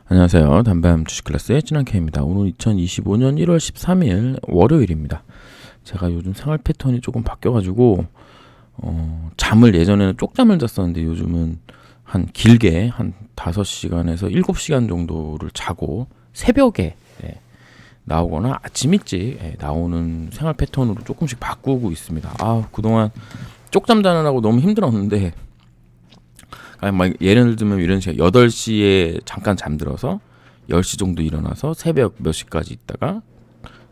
안녕하세요. 담배함 주식클래스의 진한케입니다. 오늘 2025년 1월 13일 월요일입니다. 제가 요즘 생활 패턴이 조금 바뀌어가지고 잠을 예전에는 쪽잠을 잤었는데 요즘은 한 길게 한 5시간에서 7시간 정도를 자고 새벽에 나오거나 아침 일찍 나오는 생활 패턴으로 조금씩 바꾸고 있습니다. 그동안 쪽잠 자느라고 너무 힘들었는데 막 예를 들면 이런 식으로 8시에 잠깐 잠들어서 10시 정도 일어나서 새벽 몇 시까지 있다가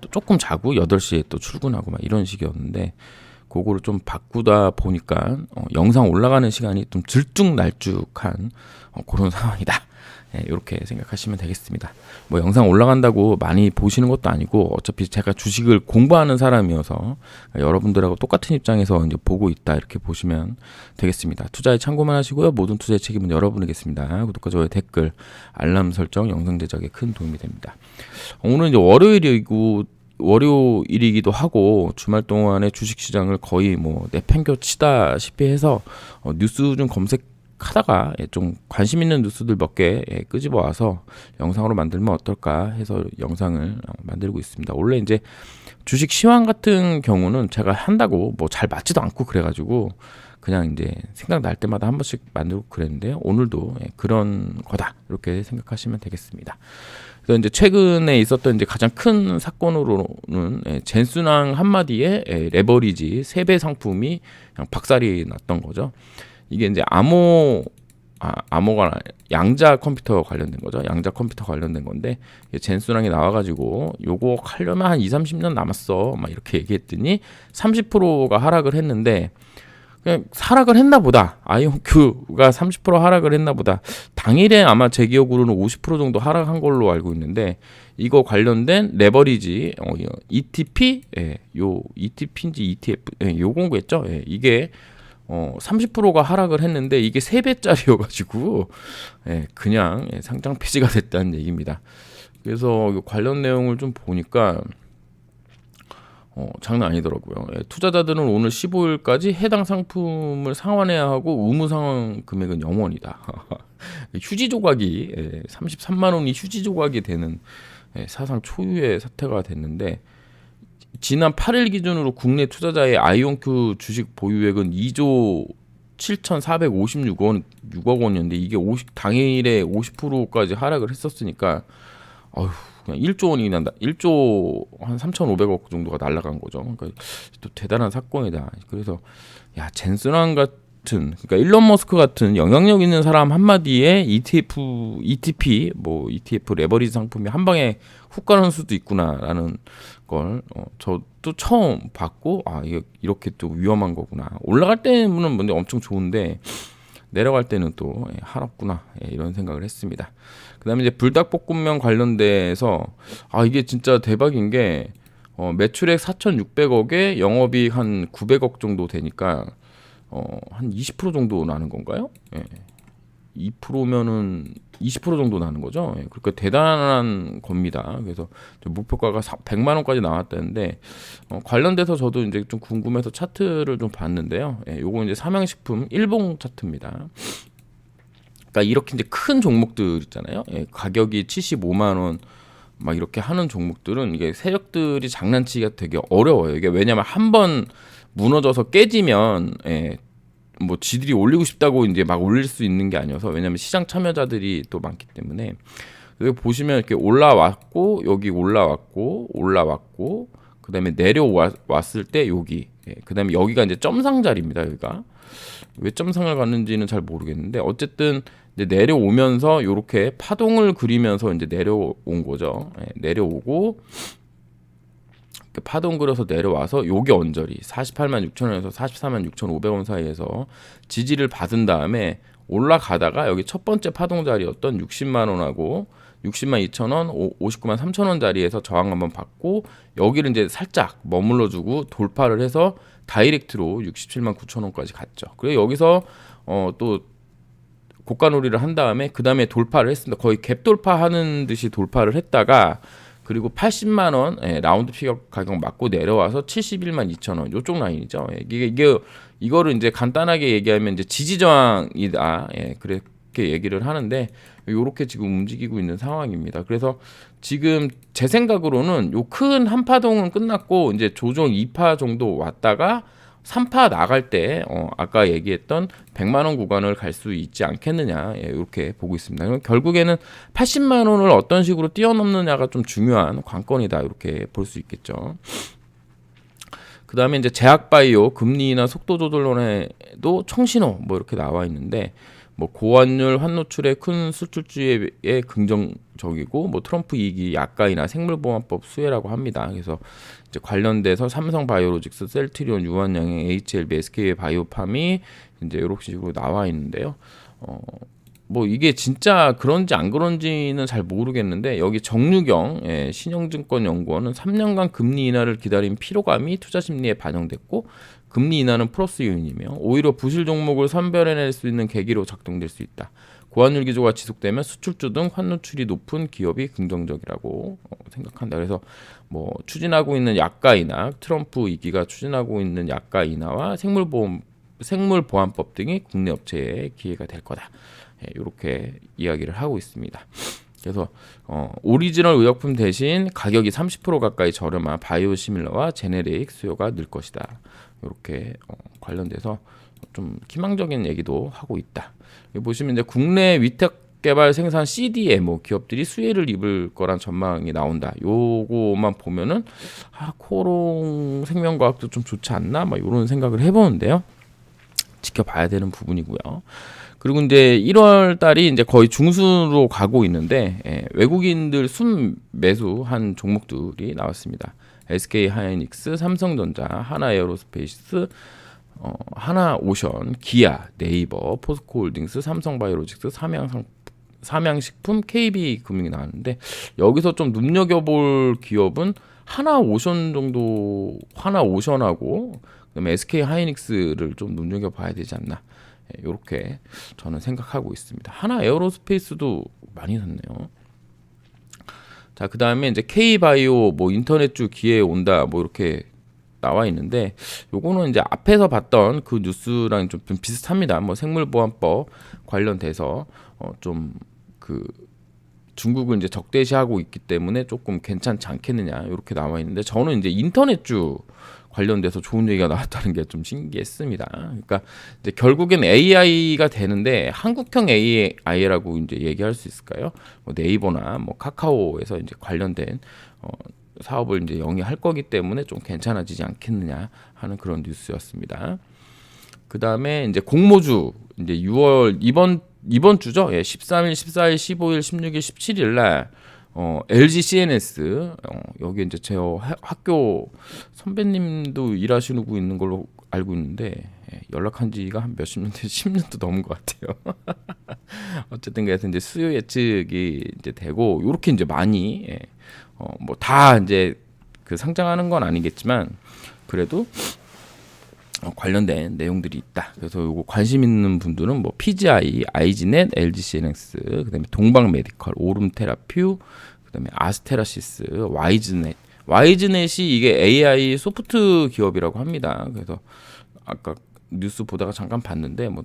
또 조금 자고 8시에 또 출근하고 막 이런 식이었는데 그거를 좀 바꾸다 보니까 영상 올라가는 시간이 좀 들쭉날쭉한 그런 상황이다. 이렇게 생각하시면 되겠습니다. 뭐 영상 올라간다고 많이 보시는 것도 아니고 어차피 제가 주식을 공부하는 사람이어서 여러분들하고 똑같은 입장에서 이제 보고 있다 이렇게 보시면 되겠습니다. 투자에 참고만 하시고요. 모든 투자의 책임은 여러분이겠습니다. 구독과 좋아요, 댓글, 알람 설정, 영상 제작에 큰 도움이 됩니다. 오늘 이제 월요일이기도 하고 주말 동안에 주식시장을 거의 뭐 내팽겨치다시피 해서 뉴스 좀 검색하다가 좀 관심 있는 뉴스들 몇 개 끄집어 와서 영상으로 만들면 어떨까 해서 영상을 만들고 있습니다. 원래 이제 주식 시황 같은 경우는 제가 한다고 뭐 잘 맞지도 않고 그래가지고 그냥 이제 생각날 때마다 한 번씩 만들고 그랬는데요. 오늘도 그런 거다 이렇게 생각하시면 되겠습니다. 그래서 이제 최근에 있었던 이제 가장 큰 사건으로는 젠순왕 한마디에 레버리지 3배 상품이 그냥 박살이 났던 거죠. 이게 이제 암호가 양자 컴퓨터 관련된 거죠. 양자 컴퓨터 관련된 건데 젠순왕이 나와가지고 요거 하려면 한 2-30년 남았어 막 이렇게 얘기했더니 30%가 하락을 했는데 그냥 하락을 했나 보다. 아이온큐가 30% 하락을 했나 보다. 당일에 아마 제 기억으로는 50% 정도 하락한 걸로 알고 있는데 이거 관련된 레버리지 ETP 요 ETP인지 ETF 요 공부했죠. 이게 30%가 하락을 했는데 이게 3배짜리여가지고 그냥 상장 폐지가 됐다는 얘기입니다. 그래서 관련 내용을 좀 보니까 장난 아니더라고요. 투자자들은 오늘 15일까지 해당 상품을 상환해야 하고 의무 상환 금액은 0원이다. 휴지 조각이 33만 원이 휴지 조각이 되는 사상 초유의 사태가 됐는데 지난 8일 기준으로 국내 투자자의 아이온큐 주식 보유액은 2조 7,456억 원이었는데 이게 당일에 50%까지 하락을 했었으니까 그냥 1조 원이 난다. 1조 한 3,500억 정도가 날아간 거죠. 그러니까 또 대단한 사건이다. 그래서 젠슨왕 같은 그러니까 일론 머스크 같은 영향력 있는 사람 한마디에 ETF 레버리지 상품이 한 방에 훅 가는 수도 있구나라는 걸 저도 처음 봤고 이렇게 또 위험한 거구나. 올라갈 때는 뭔데 엄청 좋은데 내려갈 때는 또 하락구나 이런 생각을 했습니다. 그다음에 이제 불닭볶음면 관련돼서 이게 진짜 대박인 게 매출액 4,600억에 영업이익 한 900억 정도 되니까 한 20% 정도 나는 건가요? 2%면은 20% 정도 나는 거죠. 그러니까 대단한 겁니다. 그래서 목표가가 100만 원까지 나왔다는데 관련돼서 저도 이제 좀 궁금해서 차트를 좀 봤는데요. 요거 이제 삼양식품 일봉 차트입니다. 그러니까 이렇게 이제 큰 종목들 있잖아요. 가격이 75만 원 막 이렇게 하는 종목들은 이게 세력들이 장난치기가 되게 어려워요. 이게 왜냐면 한번 무너져서 깨지면 뭐 지들이 올리고 싶다고 이제 막 올릴 수 있는 게 아니어서 왜냐면 시장 참여자들이 또 많기 때문에 여기 보시면 이렇게 올라왔고 여기 올라왔고 그다음에 내려왔을 때 여기 그다음에 여기가 이제 점상 자리입니다. 여기가 왜 점상을 갔는지는 잘 모르겠는데 어쨌든 이제 내려오면서 이렇게 파동을 그리면서 이제 내려온 거죠. 내려오고 파동 그려서 내려와서 요게 언저리 48만 6천 원에서 44만 6,500원 사이에서 지지를 받은 다음에 올라가다가 여기 첫 번째 파동 자리였던 60만 원하고 60만 2천 원, 59만 3천 원 자리에서 저항 한번 받고 여기를 이제 살짝 머물러주고 돌파를 해서 다이렉트로 67만 9천 원까지 갔죠. 그리고 여기서 또 고가놀이를 한 다음에 그 다음에 돌파를 했습니다. 거의 갭 돌파하는 듯이 돌파를 했다가 그리고 80만 원 라운드 피겨 가격 맞고 내려와서 71만 2천 원 요쪽 라인이죠. 이거를 이제 간단하게 얘기하면 이제 지지 저항이다. 그렇게 얘기를 하는데 요렇게 지금 움직이고 있는 상황입니다. 그래서 지금 제 생각으로는 요 큰 한파동은 끝났고 이제 조정 2파 정도 왔다가 3파 나갈 때 아까 얘기했던 100만 원 구간을 갈 수 있지 않겠느냐, 이렇게 보고 있습니다. 그럼 결국에는 80만 원을 어떤 식으로 뛰어넘느냐가 좀 중요한 관건이다, 이렇게 볼 수 있겠죠. 그 다음에 이제 제약바이오 금리 인하 속도 조절론에도 청신호 뭐 이렇게 나와 있는데, 뭐 고환율 환노출의 큰 수출주에 긍정적이고, 뭐 트럼프 이익이 약가이나 생물보안법 수혜라고 합니다. 그래서 이제 관련돼서 삼성바이오로직스, 셀트리온, 유한양행, HLB, SK 바이오팜이 이제 이렇게 식으로 나와 있는데요. 뭐 이게 진짜 그런지 안 그런지는 잘 모르겠는데, 여기 정유경 신영증권연구원은 3년간 금리 인하를 기다린 피로감이 투자 심리에 반영됐고, 금리 인하는 플러스 요인이며 오히려 부실 종목을 선별해낼 수 있는 계기로 작동될 수 있다. 고환율 기조가 지속되면 수출주 등 환노출이 높은 기업이 긍정적이라고 생각한다. 그래서 뭐 추진하고 있는 약가 인하, 트럼프 이기가 추진하고 있는 약가 인하와 생물보안법 등이 국내 업체에 기회가 될 거다. 이렇게 이야기를 하고 있습니다. 그래서 오리지널 의약품 대신 가격이 30% 가까이 저렴한 바이오시밀러와 제네릭 수요가 늘 것이다. 이렇게 관련돼서 좀 희망적인 얘기도 하고 있다. 여기 보시면 이제 국내 위탁 개발 생산 CDMO 기업들이 수혜를 입을 거란 전망이 나온다. 요거만 보면은 코롱 생명과학도 좀 좋지 않나? 막 이런 생각을 해보는데요. 지켜봐야 되는 부분이고요. 그리고 이제 1월 달이 이제 거의 중순으로 가고 있는데, 외국인들 순매수한 종목들이 나왔습니다. SK 하이닉스, 삼성전자, 하나에어로스페이스, 하나오션, 기아, 네이버, 포스코홀딩스, 삼성바이오로직스, 삼양식품, KB금융이 나왔는데, 여기서 좀 눈여겨볼 기업은 하나오션 정도, 하나오션하고 그다음에 SK 하이닉스를 좀 눈여겨봐야 되지 않나, 이렇게 저는 생각하고 있습니다. 하나에어로스페이스도 많이 샀네요. 자, 그 다음에 이제 K바이오 뭐 인터넷주 기회에 온다 뭐 이렇게 나와 있는데, 요거는 이제 앞에서 봤던 그 뉴스랑 좀 비슷합니다. 뭐 생물보안법 관련돼서 좀 그 중국을 이제 적대시하고 있기 때문에 조금 괜찮지 않겠느냐 이렇게 나와 있는데, 저는 이제 인터넷주 관련돼서 좋은 얘기가 나왔다는 게 좀 신기했습니다. 그러니까 이제 결국엔 AI가 되는데 한국형 AI라고 이제 얘기할 수 있을까요? 뭐 네이버나 뭐 카카오에서 이제 관련된 사업을 이제 영위할 거기 때문에 좀 괜찮아지지 않겠느냐 하는 그런 뉴스였습니다. 그 다음에 이제 공모주 이제 6월 이번 주죠. 13일, 14일, 15일, 16일, 17일 날 LG CNS 여기 이제 제 학교 선배님도 일하시고 있는 걸로 알고 있는데, 연락한 지가 한 몇십 년, 10년도 넘은 것 같아요. 어쨌든 그래서 이제 수요 예측이 이제 되고, 이렇게 이제 많이 뭐 다 이제 그 상장하는 건 아니겠지만 그래도 관련된 내용들이 있다. 그래서 요거 관심 있는 분들은 뭐 PGI, 아이지넷, LG CNX, 그다음에 동방메디컬, 오름테라퓨, 그다음에 아스테라시스, 와이즈넷이 이게 AI 소프트 기업이라고 합니다. 그래서 아까 뉴스 보다가 잠깐 봤는데 뭐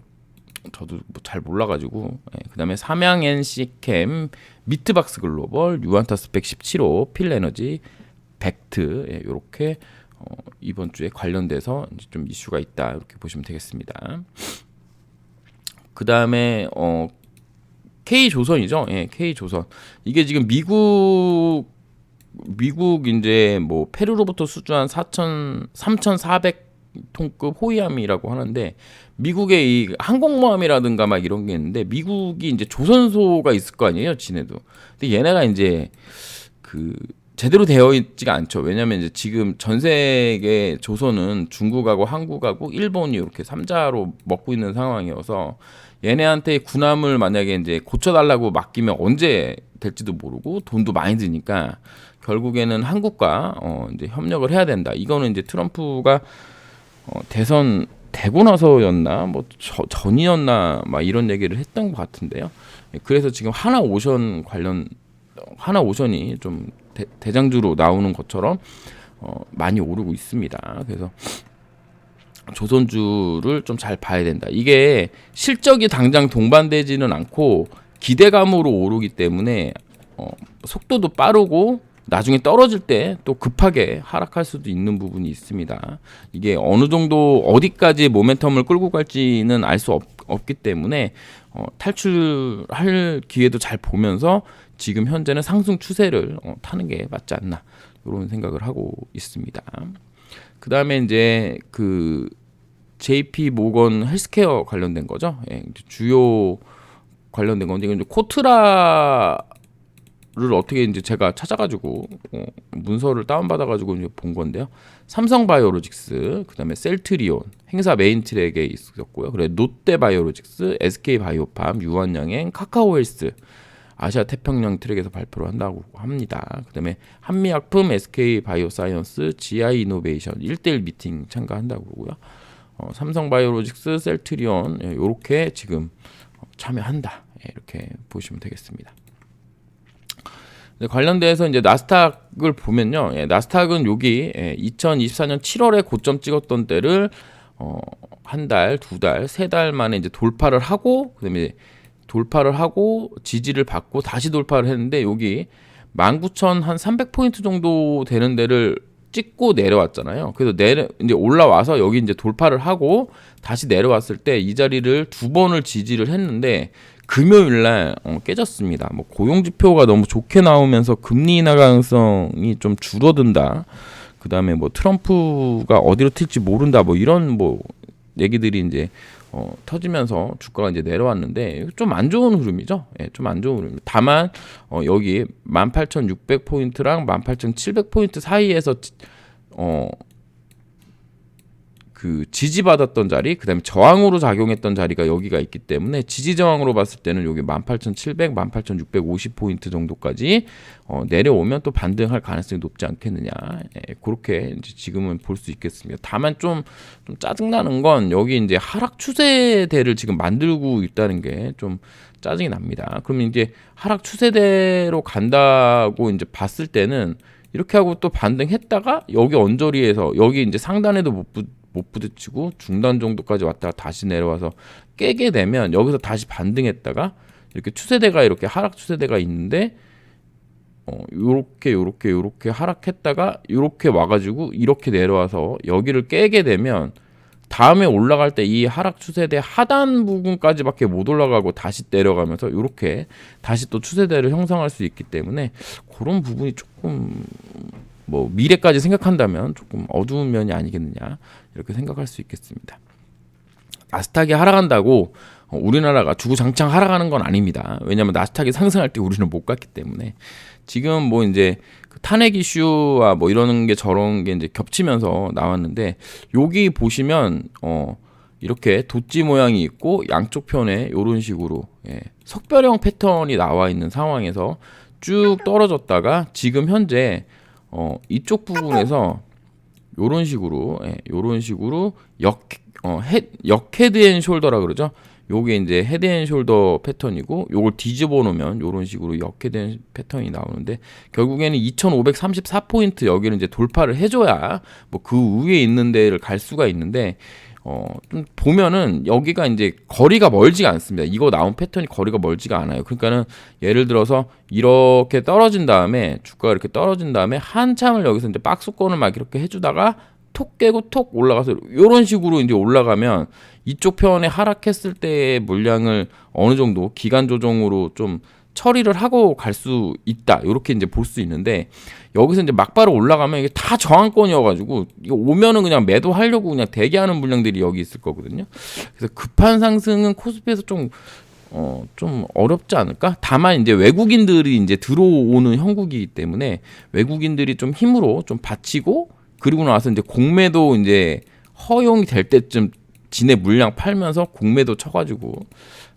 저도 뭐 잘 몰라가지고, 그다음에 삼양 NC캠, 미트박스 글로벌, 유안타스 117호, 필에너지, 벡트, 이렇게 이번 주에 관련돼서 이제 좀 이슈가 있다 이렇게 보시면 되겠습니다. 그 다음에 K조선이죠. K조선. 이게 지금 미국 이제 뭐 페루로부터 수주한 3,400톤급 호위함이라고 하는데, 미국의 이 항공모함이라든가 막 이런 게 있는데, 미국이 이제 조선소가 있을 거 아니에요, 지네도. 근데 얘네가 이제 그 제대로 되어 있지가 않죠. 왜냐하면 이제 지금 전 세계 조선은 중국하고 한국하고 일본이 이렇게 3자로 먹고 있는 상황이어서, 얘네한테 군함을 만약에 이제 고쳐달라고 맡기면 언제 될지도 모르고 돈도 많이 드니까 결국에는 한국과 이제 협력을 해야 된다. 이거는 이제 트럼프가 대선 되고 나서였나 뭐 전이었나 막 이런 얘기를 했던 것 같은데요. 그래서 지금 하나오션이 좀 대장주로 나오는 것처럼 많이 오르고 있습니다. 그래서 조선주를 좀 잘 봐야 된다. 이게 실적이 당장 동반되지는 않고 기대감으로 오르기 때문에 속도도 빠르고 나중에 떨어질 때 또 급하게 하락할 수도 있는 부분이 있습니다. 이게 어느 정도 어디까지 모멘텀을 끌고 갈지는 알 수 없기 때문에 탈출할 기회도 잘 보면서 지금 현재는 상승 추세를 타는 게 맞지 않나 이런 생각을 하고 있습니다. 그 다음에 이제 그 JP 모건 헬스케어 관련된 거죠. 예, 주요 관련된 건데 이제 코트라를 어떻게 이제 제가 찾아가지고 문서를 다운받아가지고 이제 본 건데요. 삼성바이오로직스, 그다음에 셀트리온 행사 메인 트랙에 있었고요. 그래 롯데바이오로직스, SK바이오팜, 유한양행, 카카오헬스 아시아 태평양 트랙에서 발표를 한다고 합니다. 그다음에 한미약품, SK바이오사이언스, GI이노베이션 1대1 미팅 참가한다고 그러고요. 삼성바이오로직스, 셀트리온 이렇게 지금 참여한다. 이렇게 보시면 되겠습니다. 관련돼서 이제 나스닥을 보면요, 나스닥은 여기 2024년 7월에 고점 찍었던 때를 한 달, 두 달, 세 달 만에 이제 돌파를 하고 그다음에 돌파를 하고 지지를 받고 다시 돌파를 했는데 여기 19,300포인트 정도 되는 데를 찍고 내려왔잖아요. 그래서 이제 올라와서 여기 이제 돌파를 하고 다시 내려왔을 때 이 자리를 두 번을 지지를 했는데 금요일 날 깨졌습니다. 뭐 고용 지표가 너무 좋게 나오면서 금리 인하 가능성이 좀 줄어든다. 그다음에 뭐 트럼프가 어디로 튈지 모른다. 뭐 이런 뭐 얘기들이 이제 터지면서 주가가 이제 내려왔는데 좀 안 좋은 흐름이죠. 예, 좀 안 좋은 흐름. 다만 여기 18,600포인트랑 18,700포인트 사이에서 그 지지받았던 자리, 그다음에 저항으로 작용했던 자리가 여기가 있기 때문에 지지 저항으로 봤을 때는 여기 18,700, 18,650포인트 정도까지 내려오면 또 반등할 가능성이 높지 않겠느냐. 예, 그렇게 이제 지금은 볼 수 있겠습니다. 다만 좀 짜증나는 건 여기 이제 하락 추세대를 지금 만들고 있다는 게 좀 짜증이 납니다. 그러면 이제 하락 추세대로 간다고 이제 봤을 때는 이렇게 하고 또 반등했다가 여기 언저리에서 여기 이제 상단에도 못 부딪히고 중단 정도까지 왔다가 다시 내려와서 깨게 되면 여기서 다시 반등했다가 이렇게 추세대가 이렇게 하락 추세대가 있는데 요렇게 하락했다가 요렇게 와가지고 이렇게 내려와서 여기를 깨게 되면 다음에 올라갈 때 이 하락 추세대 하단 부분까지밖에 못 올라가고 다시 내려가면서 요렇게 다시 또 추세대를 형성할 수 있기 때문에 그런 부분이 조금 뭐 미래까지 생각한다면 조금 어두운 면이 아니겠느냐 이렇게 생각할 수 있겠습니다. 나스닥이 하락한다고 우리나라가 주구장창 하락하는 건 아닙니다. 왜냐하면 나스닥이 상승할 때 우리는 못 갔기 때문에 지금 뭐 이제 그 탄핵 이슈와 뭐 이러는 게 저런 게 이제 겹치면서 나왔는데 여기 보시면 이렇게 도지 모양이 있고 양쪽 편에 이런 식으로 석별형 패턴이 나와 있는 상황에서 쭉 떨어졌다가 지금 현재 이쪽 부분에서 요런 식으로 역 헤드앤숄더라 그러죠. 요게 이제 헤드앤숄더 패턴이고 요걸 뒤집어 놓으면 요런 식으로 역 헤드앤 패턴이 나오는데 결국에는 2534포인트 여기를 이제 돌파를 해줘야 뭐 그 위에 있는 데를 갈 수가 있는데 좀 보면은 여기가 이제 거리가 멀지가 않습니다. 이거 나온 패턴이 거리가 멀지가 않아요. 그러니까는 예를 들어서 이렇게 떨어진 다음에 주가가 이렇게 떨어진 다음에 한참을 여기서 이제 박스권을 막 이렇게 해주다가 톡 깨고 톡 올라가서 이런 식으로 이제 올라가면 이쪽 편에 하락했을 때의 물량을 어느 정도 기간 조정으로 좀 처리를 하고 갈 수 있다. 이렇게 이제 볼 수 있는데 여기서 이제 막바로 올라가면 이게 다 저항권이어가지고 이거 오면은 그냥 매도하려고 그냥 대기하는 물량들이 여기 있을 거거든요. 그래서 급한 상승은 코스피에서 좀 어렵지 않을까? 다만 이제 외국인들이 이제 들어오는 형국이기 때문에 외국인들이 좀 힘으로 좀 받치고 그리고 나서 이제 공매도 이제 허용이 될 때쯤 지네 물량 팔면서 공매도 쳐가지고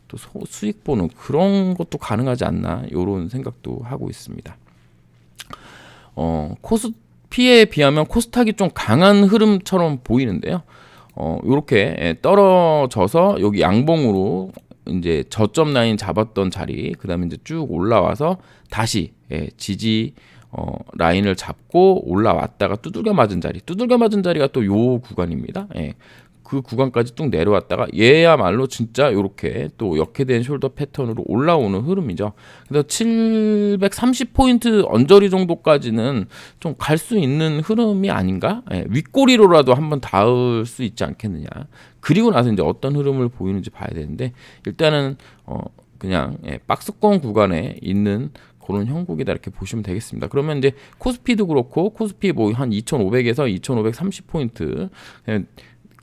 또 수익 보는 그런 것도 가능하지 않나 이런 생각도 하고 있습니다. 코스피에 비하면 코스닥이 좀 강한 흐름처럼 보이는데요. 이렇게 떨어져서 여기 양봉으로 이제 저점 라인 잡았던 자리, 그다음에 이제 쭉 올라와서 다시 지지 라인을 잡고 올라왔다가 두들겨 맞은 자리가 또 요 구간입니다. 그 구간까지 뚝 내려왔다가 얘야말로 진짜 이렇게 또 역회된 숄더 패턴으로 올라오는 흐름이죠. 그래서 730포인트 언저리 정도까지는 좀 갈 수 있는 흐름이 아닌가? 예, 윗꼬리로라도 한번 닿을 수 있지 않겠느냐. 그리고 나서 이제 어떤 흐름을 보이는지 봐야 되는데 일단은 그냥 박스권 구간에 있는 그런 형국이다 이렇게 보시면 되겠습니다. 그러면 이제 코스피도 그렇고 코스피 뭐 한 2,500에서 2,530포인트,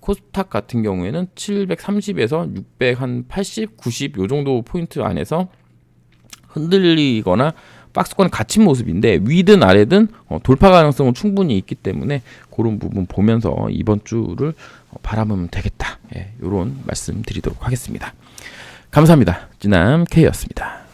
코스닥 같은 경우에는 730에서 600 한 80, 90 요 정도 포인트 안에서 흔들리거나 박스권에 갇힌 모습인데 위든 아래든 돌파 가능성은 충분히 있기 때문에 그런 부분 보면서 이번 주를 바라보면 되겠다. 이런 말씀 드리도록 하겠습니다. 감사합니다. 진남 K였습니다.